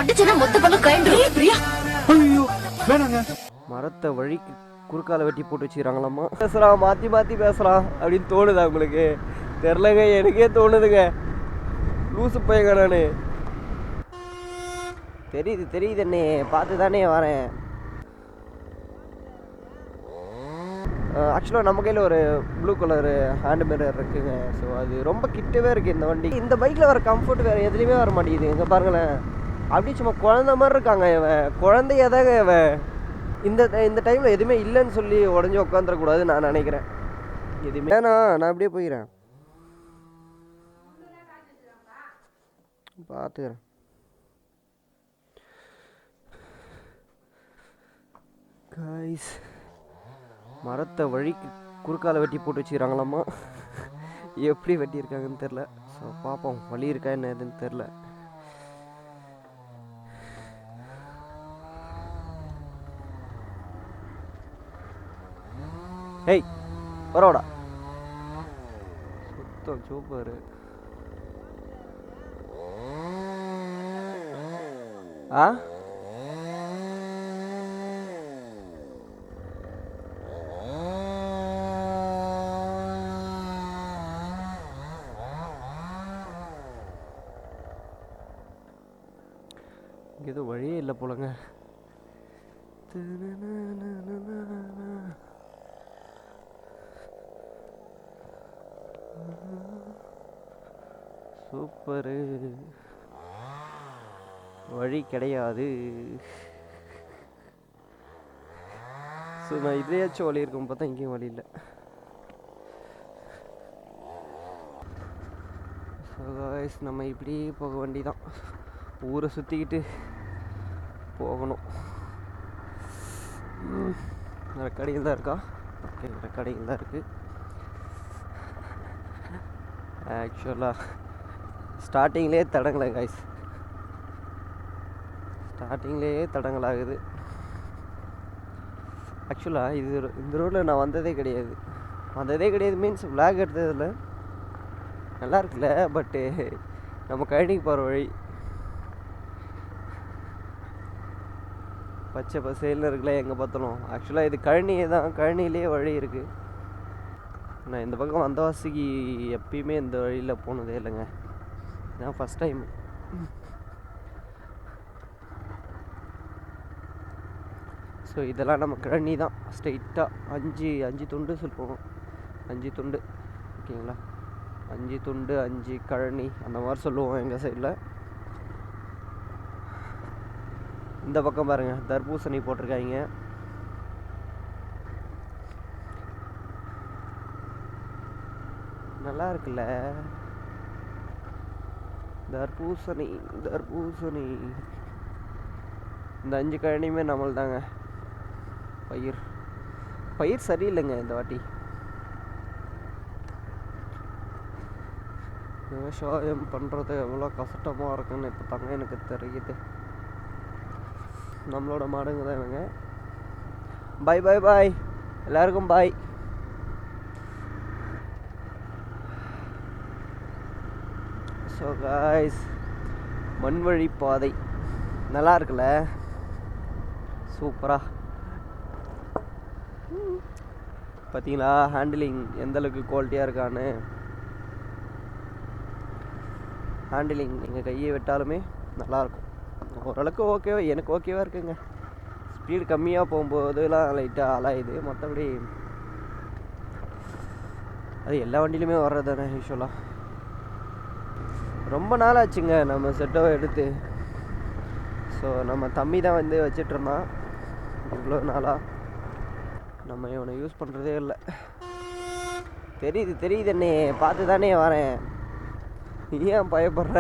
அடிச்சனா மொத்த பல்ல கயண்டுரு. பிரியா ஐயோ வேணாங்க. மரத்தை வழிக்கு குறுக்கால வெட்டி போட்டு வச்சுக்கிறாங்களாம்மா. பேசுகிறான் மாற்றி மாற்றி பேசுகிறான் அப்படின்னு தோணுதா உங்களுக்கு? தெரிலங்க, எனக்கே தோணுதுங்க. லூசு பையங்க நான். தெரியுது தெரியுது அண்ணே, பார்த்து தானே வரேன். ஆக்சுவலாக நம்ம கையில் ஒரு ப்ளூ கலர் ஹேண்ட் மிரர் இருக்குங்க. ஸோ அது ரொம்ப கிட்டவே இருக்குது இந்த வண்டி. இந்த பைக்கில் வர கம்ஃபர்ட் வேறு எதுலேயுமே வர மாட்டேங்குது. இங்கே பாருங்களேன், அப்படியே சும்மா குழந்த மாதிரி இருக்காங்க. இவன் குழந்தையதாங்க இவன். இந்த டைமில் எதுவுமே இல்லைன்னு சொல்லி உடஞ்சி உட்காந்துடக்கூடாதுன்னு நான் நினைக்கிறேன். எதுவுமே நான் அப்படியே போயிடுறேன், பார்த்துக்கிறேன். காய்ஸ், மரத்தை வழிக்கு குறுக்கால வெட்டி போட்டு வச்சுக்கிறாங்களாம்மா. எப்படி வெட்டியிருக்காங்கன்னு தெரில. ஸோ பார்ப்போம், வழி இருக்கா என்ன எதுன்னு தெரில. ஹேய் பரவாடா, சுத்தம் சூப்பர். ஆ இங்கே எதுவும் வழியே இல்லை போலங்க. சூப்பரு, வழி கிடையாது. ஸோ நான் இதுலேயாச்சும் வழி இருக்கும் பார்த்தா இங்கேயும் வழி இல்லை. ஸோ காய்ஸ், நம்ம இப்படியே போக வேண்டிதான். ஊரை சுற்றிக்கிட்டு போகணும். கடையில் தான் இருக்கா? ஓகே, கடையில் தான் இருக்குது. ஆக்சுவலாக ஸ்டார்டிங்லேயே தடங்கலை காய்ஸ், ஸ்டார்டிங்லேயே தடங்கலாகுது. ஆக்சுவலாக இந்த ரோட்டில் நான் வந்ததே கிடையாது மீன்ஸ் விளாக் எடுத்ததில்ல. நல்லா இருக்குல்ல, பட்டு நம்ம கழனிக்கு போகிற வழி பச்சை பசேல்னு இருக்குல்ல எங்கே பார்த்தாலும். ஆக்சுவலாக இது கழனியே தான், கழனிலேயே வழி இருக்குது. நான் இந்த பக்கம் வந்தவாசிக்கு எப்பயுமே இந்த வழியில் போனதே இல்லைங்க, இதான் ஃபஸ்ட் டைம். ஸோ இதெல்லாம் நம்ம கழனி தான். ஸ்ட்ரெயிட்டாக அஞ்சு துண்டு சொல்லுவோம், 5 துண்டு ஓகேங்களா. 5 துண்டு 5 கழனி அந்த மாதிரி சொல்லுவோம் எங்கள் சைடில். இந்த பக்கம் பாருங்கள், தர்பூசணி போட்டிருக்காங்க. நல்லா இருக்குல்ல தர்பூசணி. இந்த 5 கழனியுமே நம்மள் தாங்க. பயிர் சரியில்லைங்க இந்த வாட்டி. விவசாயம் பண்ணுறது எவ்வளோ கஷ்டமாக இருக்குன்னு இப்போ தாங்க எனக்கு தெரியுது. நம்மளோட மாடுங்க தான் இவங்க. பாய் பாய் பாய் எல்லாருக்கும் பாய். ஸோ காய்ஸ், மண்வழி பாதை நல்லா இருக்குல்ல, சூப்பராக. பார்த்தீங்களா ஹேண்டிலிங் எந்தளவுக்கு குவாலிட்டியாக இருக்கான்னு. ஹேண்டிலிங் நீங்கள் கையை விட்டாலுமே நல்லாயிருக்கும். ஓரளவுக்கு ஓகேவா, எனக்கு ஓகேவாக இருக்குங்க. ஸ்பீடு கம்மியாக போகும்போதெல்லாம் லைட்டாக அலாயுது, மற்றபடி அது எல்லா வண்டியிலுமே வர்றது தானே யூஸ்வலாக. ரொம்ப நாள் ஆச்சுங்க நம்ம செட்டோ எடுத்து. ஸோ நம்ம தம்பி தான் வந்து வச்சிட்ருந்தான் இவ்வளோ நாளாக. நம்ம இவனை யூஸ் பண்ணுறதே இல்லை. தெரியுது அண்ணே, பார்த்து தானே வரேன். ஏன் பயப்படுற?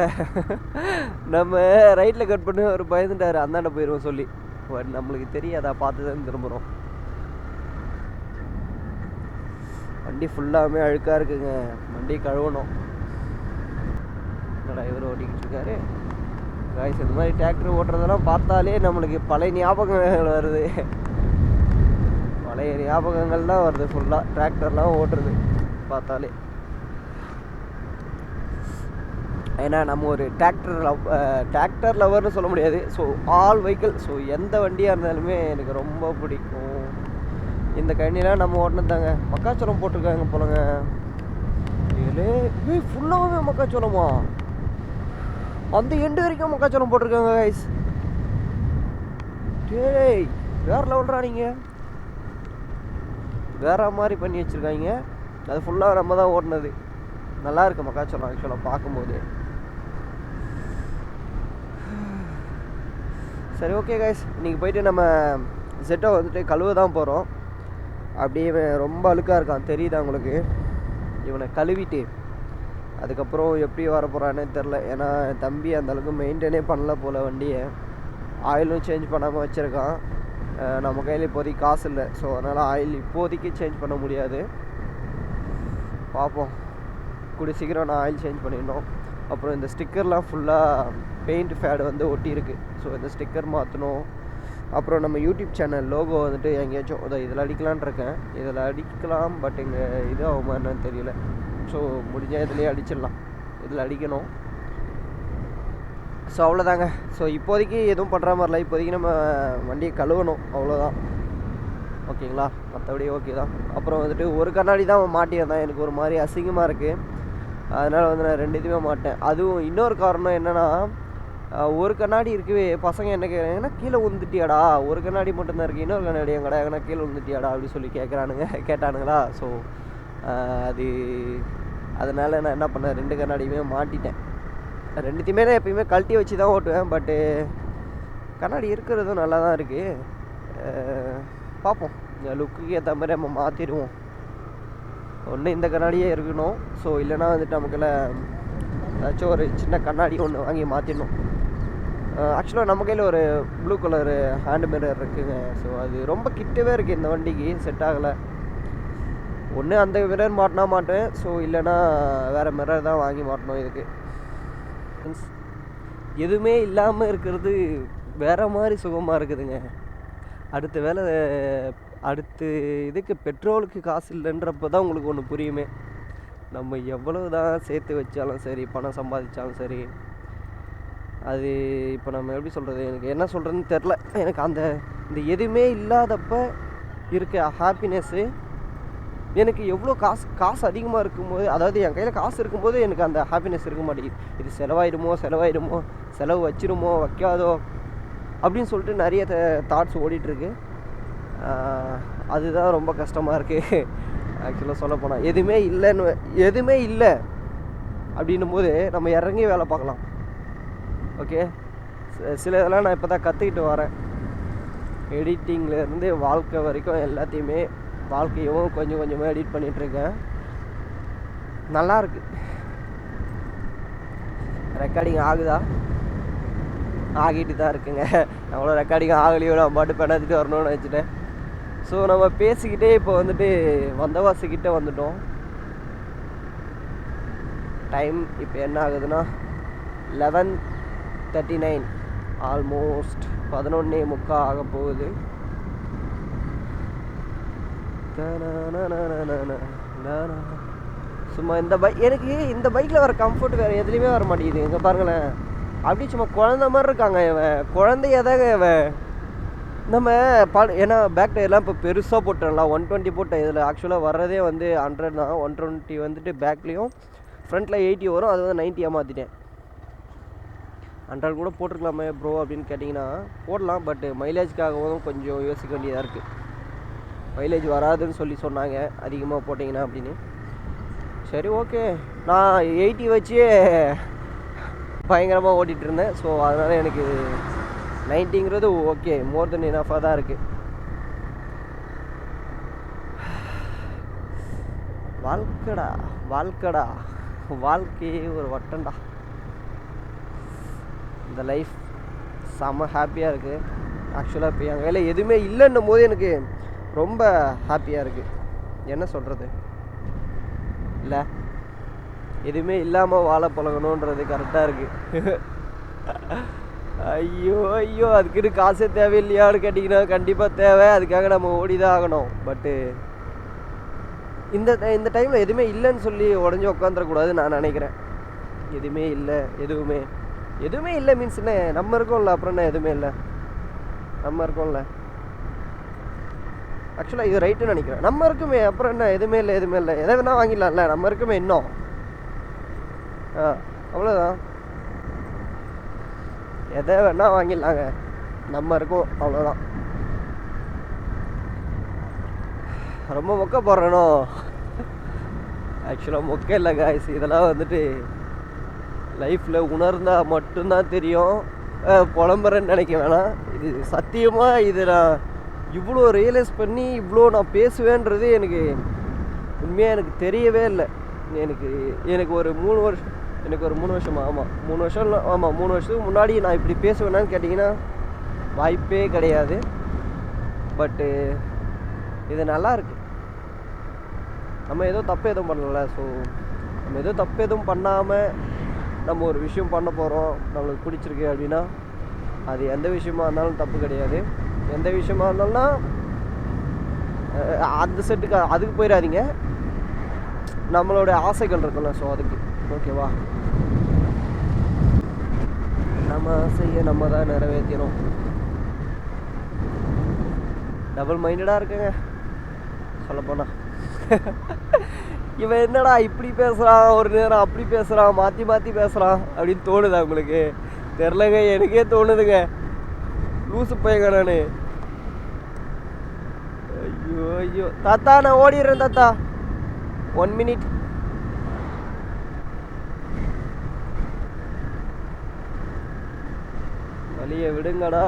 நம்ம ரைட்டில் கட் பண்ணி அவர் பயந்துட்டார், அந்தாண்ட போயிடுவோம் சொல்லி. பட் நம்மளுக்கு தெரியாதா, பார்த்து தான் திரும்புகிறோம். வண்டி ஃபுல்லாமே அழுக்காக இருக்குங்க, வண்டி கழுவணும். டிரைவர் ஓட்டிக்கிட்டு இருக்காரு காய்ஸ். இந்த மாதிரி டிராக்டர் ஓட்டுறதெல்லாம் பார்த்தாலே நம்மளுக்கு பழைய ஞாபகங்கள் வருது. பழைய ஞாபகங்கள் தான் வருது ஃபுல்லாக டிராக்டர்லாம் ஓட்டுறது பார்த்தாலே. ஏன்னா நம்ம ஒரு டிராக்டர் லவர்னு சொல்ல முடியாது. ஸோ ஆல் வெஹிக்கிள், ஸோ எந்த வண்டியாக இருந்தாலுமே எனக்கு ரொம்ப பிடிக்கும். இந்த கண்ணிலாம் நம்ம ஓட்டினதாங்க. மக்காச்சோளம் போட்டிருக்காங்க போலங்க. ஏலே ஃபுல்லாகவே மக்காச்சோளமா, அந்த எண்டு வரைக்கும் மக்காச்சோளம் போட்டிருக்காங்க கைஸ். டேய் வேற லெவல்ரா, நீங்கள் வேற மாதிரி பண்ணி வச்சுருக்காங்க. அது ஃபுல்லாக நம்ம தான் ஓட்டினது. நல்லா இருக்கு மக்காச்சோளம் ஆக்சுவலாக பார்க்கும்போது. சரி ஓகே கைஸ், இன்றைக்கி போயிட்டு நம்ம செட்டை வந்துட்டு கழுவ தான் போகிறோம். அப்படியே ரொம்ப அழுக்காக இருக்கான், தெரியுதா உங்களுக்கு? இவனை கழுவிட்டு அதுக்கப்புறம் எப்படி வர போகிறானே தெரில. ஏன்னா என் தம்பி அந்தளவுக்கு மெயின்டைனே பண்ணல போல் வண்டியை. ஆயிலும் சேஞ்ச் பண்ணாமல் வச்சுருக்கான். நம்ம கையில் இப்போதைக்கு காசு இல்லை. ஸோ அதனால் ஆயில் இப்போதைக்கு சேஞ்ச் பண்ண முடியாது. பார்ப்போம், கூடிய சீக்கிரம் நான் ஆயில் சேஞ்ச் பண்ணிடணும். அப்புறம் இந்த ஸ்டிக்கர்லாம் ஃபுல்லாக பெயிண்ட் ஃபேடு வந்து ஒட்டியிருக்கு. ஸோ இந்த ஸ்டிக்கர் மாற்றணும். அப்புறம் நம்ம யூடியூப் சேனல் லோகோ வந்துட்டு எங்கேயாச்சும் இதில் அடிக்கலான் இருக்கேன். இதில் அடிக்கலாம், பட் இங்கே இது ஆகுமா என்னன்னு தெரியல. ஸோ முடிஞ்சால் இதுலேயே அடிச்சிடலாம். இதில் அடிக்கணும். ஸோ அவ்வளோதாங்க. ஸோ இப்போதைக்கு எதுவும் பண்ணுற மாதிரில, இப்போதைக்கு நம்ம வண்டியை கழுவணும், அவ்வளோதான். ஓகேங்களா? மற்றபடி ஓகே தான். அப்புறம் வந்துட்டு ஒரு கண்ணாடி தான் மாட்டியிருந்தேன். எனக்கு ஒரு மாதிரி அசிங்கமாக இருக்குது. அதனால் வந்து நான் 2 இதுவுமே மாட்டேன். அதுவும் இன்னொரு காரணம் என்னென்னா, ஒரு கண்ணாடி இருக்கவே பசங்க என்ன கேட்குறாங்கன்னா, கீழே விழுந்துட்டியாடா, ஒரு கண்ணாடி மட்டும்தான் இருக்குது, இன்னொரு கண்ணாடி எங்கடா, எங்கன்னா கீழே விழுந்துட்டியாடா அப்படி சொல்லி கேட்டானுங்களா. ஸோ அதனால் நான் என்ன பண்ணேன், 2 கண்ணாடியுமே மாட்டிட்டேன். 2த்தையுமே நான் எப்பயுமே கழட்டி வச்சு தான் ஓட்டுவேன். பட்டு கண்ணாடி இருக்கிறதும் நல்லா தான் இருக்குது. பார்ப்போம், இந்த லுக்குக்கு ஏற்ற மாதிரி நம்ம மாற்றிடுவோம். ஒன்று இந்த கண்ணாடியே இருக்கணும். ஸோ இல்லைனா வந்துட்டு நமக்குள்ள ஏதாச்சும் ஒரு சின்ன கண்ணாடி ஒன்று வாங்கி மாற்றிடணும். ஆக்சுவலாக நம்ம கையில் ஒரு ப்ளூ கலரு ஹேண்டு மிரர் இருக்குதுங்க. ஸோ அது ரொம்ப கிட்டவே இருக்குது, இந்த வண்டிக்கு செட் ஆகலை. ஒன்று அந்த மிரர் மாட்டினா மாட்டேன். ஸோ இல்லைனா வேறு மிரர் தான் வாங்கி மாட்டணும். இதுக்கு எதுவுமே இல்லாமல் இருக்கிறது வேறு மாதிரி சுகமாக இருக்குதுங்க. அடுத்து இதுக்கு பெட்ரோலுக்கு காசு இல்லைன்றப்போ தான் உங்களுக்கு ஒன்று புரியுமே. நம்ம எவ்வளவு தான் சேர்த்து வச்சாலும் சரி, பணம் சம்பாதிச்சாலும் சரி, அது இப்போ நம்ம எப்படி சொல்கிறது, எனக்கு என்ன சொல்கிறதுன்னு தெரில. எனக்கு இந்த எதுவுமே இல்லாதப்ப இருக்க ஹாப்பினஸ்ஸு, எனக்கு எவ்வளோ காசு அதிகமாக இருக்கும்போது, அதாவது என் கையில் காசு இருக்கும்போது எனக்கு அந்த ஹாப்பினஸ் இருக்க மாட்டேங்குது. இது செலவாயிடுமோ, செலவு வச்சிருமோ வைக்காதோ அப்படின்னு சொல்லிட்டு நிறைய தாட்ஸ் ஓடிட்டுருக்கு. அதுதான் ரொம்ப கஷ்டமாக இருக்குது ஆக்சுவலாக சொல்ல போனால். எதுவுமே இல்லை அப்படின்னும் போது நம்ம இறங்கி வேலை பார்க்கலாம். ஓகே, சில இதெல்லாம் நான் இப்போ தான் கற்றுக்கிட்டு வரேன். எடிட்டிங்லேருந்து வாழ்க்கை வரைக்கும் எல்லாத்தையுமே, வாழ்க்கையும் கொஞ்சம் கொஞ்சமாக எடிட் பண்ணிகிட்ருக்கேன். நல்லாயிருக்கு. ரெக்கார்டிங் ஆகுதா? ஆகிட்டு தான் இருக்குங்க. அவ்வளோ ரெக்கார்டிங் ஆகலையோ, நான் பாட்டு பண்ணாதுட்டு வரணும்னு வச்சுட்டேன். ஸோ நம்ம பேசிக்கிட்டே இப்போ வந்துட்டு வந்தவாசிக்கிட்ட வந்துட்டோம். டைம் இப்போ என்ன ஆகுதுன்னா 11:39, ஆல்மோஸ்ட் 11:45 ஆக போகுது. சும்மா எனக்கு இந்த பைக்கில் வர கம்ஃபர்ட் வேறு எதுலேயுமே வர மாட்டேங்குது. இங்கே பாருங்களேன், அப்படியே சும்மா குழந்த மாதிரி இருக்காங்க. இவன் குழந்தையதாங்க இவன். நம்ம ஏன்னா பேக் டயர்லாம் இப்போ பெருசாக போட்டுடலாம், 120 போட்டேன். இதில் ஆக்சுவலாக வர்றதே வந்து 100 தான். 120 வந்துட்டு பேக்லேயும் ஃப்ரண்ட்டில் 80 வரும். அது வந்து 90 மாற்றிட்டேன். 100 கூட போட்டிருக்கலாமே ப்ரோ அப்படின்னு கேட்டிங்கன்னா போடலாம். பட் மைலேஜ்க்காகவும் கொஞ்சம் யோசிக்க வேண்டியதாக இருக்குது. மைலேஜ் வராதுன்னு சொன்னாங்க அதிகமாக போட்டிங்கன்னா அப்படின்னு. சரி ஓகே, நான் 80 வச்சே பயங்கரமாக ஓட்டிகிட்டு இருந்தேன். ஸோ அதனால் எனக்கு 90ங்கிறது ஓகே, மோர் தென் இனஃபாக தான் இருக்குது. வாழ்க்கையே ஒரு வட்டம்டா. இந்த லைஃப் செம்ம ஹாப்பியாக இருக்குது. ஆக்சுவலாக இப்போ என் கையில் எதுவுமே இல்லைன்னும் போது எனக்கு ரொம்ப ஹாப்பியாக இருக்குது. என்ன சொல்கிறது, இல்லை எதுவுமே இல்லாமல் வாழ பழகணுன்றது கரெக்டாக இருக்குது. ஐயோ அதுக்குன்னு காசே தேவையில்லையான்னு கேட்டிங்கன்னா கண்டிப்பாக தேவை. அதுக்காக நம்ம ஓடி தான் ஆகணும். பட்டு இந்த டைமில் எதுவுமே இல்லைன்னு சொல்லி உடஞ்சி உட்காந்துடக்கூடாதுன்னு நான் நினைக்கிறேன். எதுவுமே இல்லை எதுவுமே இல்லை மீன்ஸ் என்ன, நம்ம இருக்கோம்ல, அப்புறம் என்ன எதுவுமே இல்லை, நம்ம இருக்கோம்ல. ஆக்சுவலாக இது ரைட்டுன்னு நினைக்கிறேன். நம்ம இருக்குமே, அப்புறம் என்ன எதுவுமே இல்லை, எதை வேணால் வாங்கிடலாம்ல, நம்ம இருக்குமே இன்னும். அவ்வளோதான், எதை வேணால் வாங்கிடலாங்க, நம்ம இருக்கோம், அவ்வளோதான். ரொம்ப மொக்க போடுறேனோ? ஆக்சுவலாக மொக்க இல்லை காய்ஸ், இதெல்லாம் வந்துட்டு லைஃப்பில் உணர்ந்தால் மட்டும்தான் தெரியும். புலம்புறேன்னு நினைக்க வேணாம். இது சத்தியமாக இது நான் இவ்வளோ ரியலைஸ் பண்ணி இவ்வளோ நான் பேசுவேன்றது எனக்கு உண்மையாக எனக்கு தெரியவே இல்லை. எனக்கு ஒரு 3 வருஷம், எனக்கு ஒரு 3 வருஷமா, ஆமாம் 3 வருஷம் இல்லை, ஆமாம் 3 வருஷத்துக்கு முன்னாடி நான் இப்படி பேசுவேனான்னு கேட்டிங்கன்னா வாய்ப்பே கிடையாது. பட்டு இது நல்லா இருக்கு. நம்ம ஏதோ தப்பு எதுவும் பண்ணல. ஸோ நம்ம ஏதோ தப்பு எதுவும் பண்ணாமல் நம்ம ஒரு விஷயம் பண்ண போகிறோம், நம்மளுக்கு பிடிச்சிருக்கு அப்படின்னா அது எந்த விஷயமா இருந்தாலும் தப்பு கிடையாது. எந்த விஷயமா இருந்தாலும்னா அந்த செட்டுக்கு அதுக்கு போயிடாதீங்க, நம்மளோட ஆசைகள் இருக்குல்ல, ஸோ அதுக்கு ஓகேவா. நம்ம ஆசையை நம்ம தான் நிறைவேற்றணும். டபுள் மைண்டடாக இருக்குங்க சொல்லப்போனால். இவன் என்னடா இப்படி பேசுகிறான், ஒரு நேரம் அப்படி பேசுகிறான், மாற்றி பேசுகிறான் அப்படின்னு தோணுதா உங்களுக்கு? தெரிலங்க, எனக்கே தோணுதுங்க. லூசு பையங்க நான். ஐயோ தாத்தா, நான் ஓடிடுறேன் தாத்தா, 1 minute. வழியை விடுங்கடா,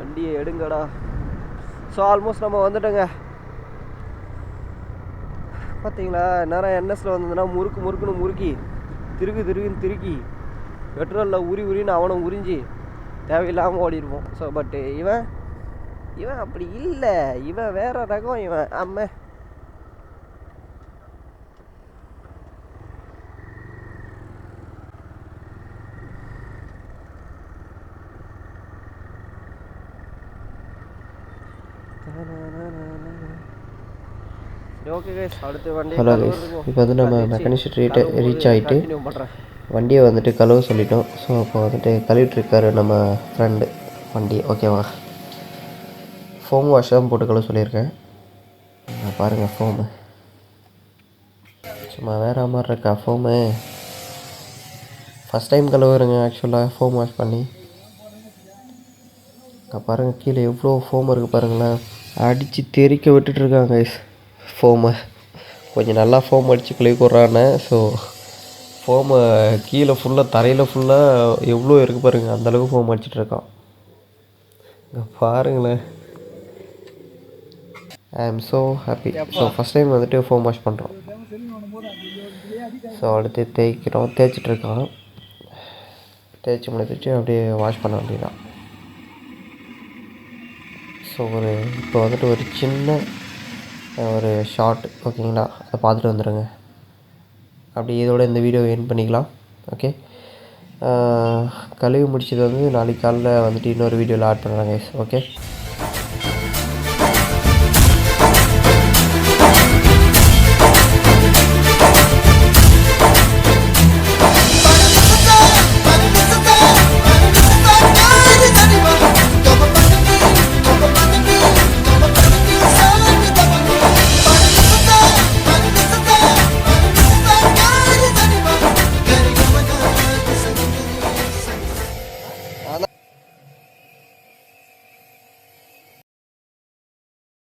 வண்டியை எடுங்கடா. ஸோ ஆல்மோஸ்ட் நம்ம வந்துட்டோங்க. பார்த்தீங்களா, நேரம் என்எஸில் வந்ததுன்னா முறுக்குன்னு முறுக்கி திருகுன்னு திருக்கி பெட்ரோலில் உரின்னு அவனை உறிஞ்சி தேவையில்லாமல் ஓடிடுவோம். ஸோ பட்டு இவன் அப்படி இல்லை, இவன் வேற ரகம். இவன் அம்மே ஓகே கைஸ், அடுத்து வண்டி. ஹலோ கைஸ், இப்போ வந்து நம்ம மெக்கானிக் ஸ்ட்ரீட்டை ரீச் ஆகிட்டு வண்டியை வந்துட்டு கழுவ சொல்லிட்டோம். ஸோ இப்போ வந்துட்டு கழுவிட்டுருக்காரு நம்ம ஃப்ரெண்டு வண்டி. ஓகேவா, ஃபோம் வாஷ் தான் போட்டு கழுவ சொல்லியிருக்கேன். பாருங்கள் ஃபோமு சும்மா வேறு மாதிரி இருக்கா ஃபோமு. ஃபஸ்ட் டைம் கழுவுறேங்க ஆக்சுவலாக ஃபோம் வாஷ் பண்ணி. பாருங்கள் கீழே எவ்வளோ ஃபோம் இருக்குது பாருங்களேன். அடித்து தெறிக்க விட்டுட்ருக்காங்க கைஸ் ஃபோமை. கொஞ்சம் நல்லா ஃபோம் அடித்து கழுவி கொடுறானே. ஸோ ஃபோமை கீழே ஃபுல்லாக தரையில் ஃபுல்லாக எவ்வளோ இருக்குது பாருங்கள், அந்தளவுக்கு ஃபோம் அடிச்சிட்ருக்கான். இங்கே பாருங்களேன், ஐ am so happy. So first time வந்துட்டு ஃபோம் வாஷ் பண்ணுறோம். ஸோ அடுத்து தேய்ச்சிட்ருக்கான். தேய்ச்சி முடிச்சுட்டு அப்படியே வாஷ் பண்ண வேண்டியதான். ஸோ இப்போ வந்துட்டு ஒரு சின்ன ஒரு ஷார்ட் ஓகேங்களா, அதை பார்த்துட்டு வந்துடுங்க. அப்படி இதோட இந்த வீடியோ எண்ட் பண்ணிக்கலாம். ஓகே, கழுவி முடிச்சது வந்து நாளைக்கு காலையில் வந்துட்டு இன்னொரு வீடியோவில் ஆட் பண்ணுறேன் கைஸ். ஓகே.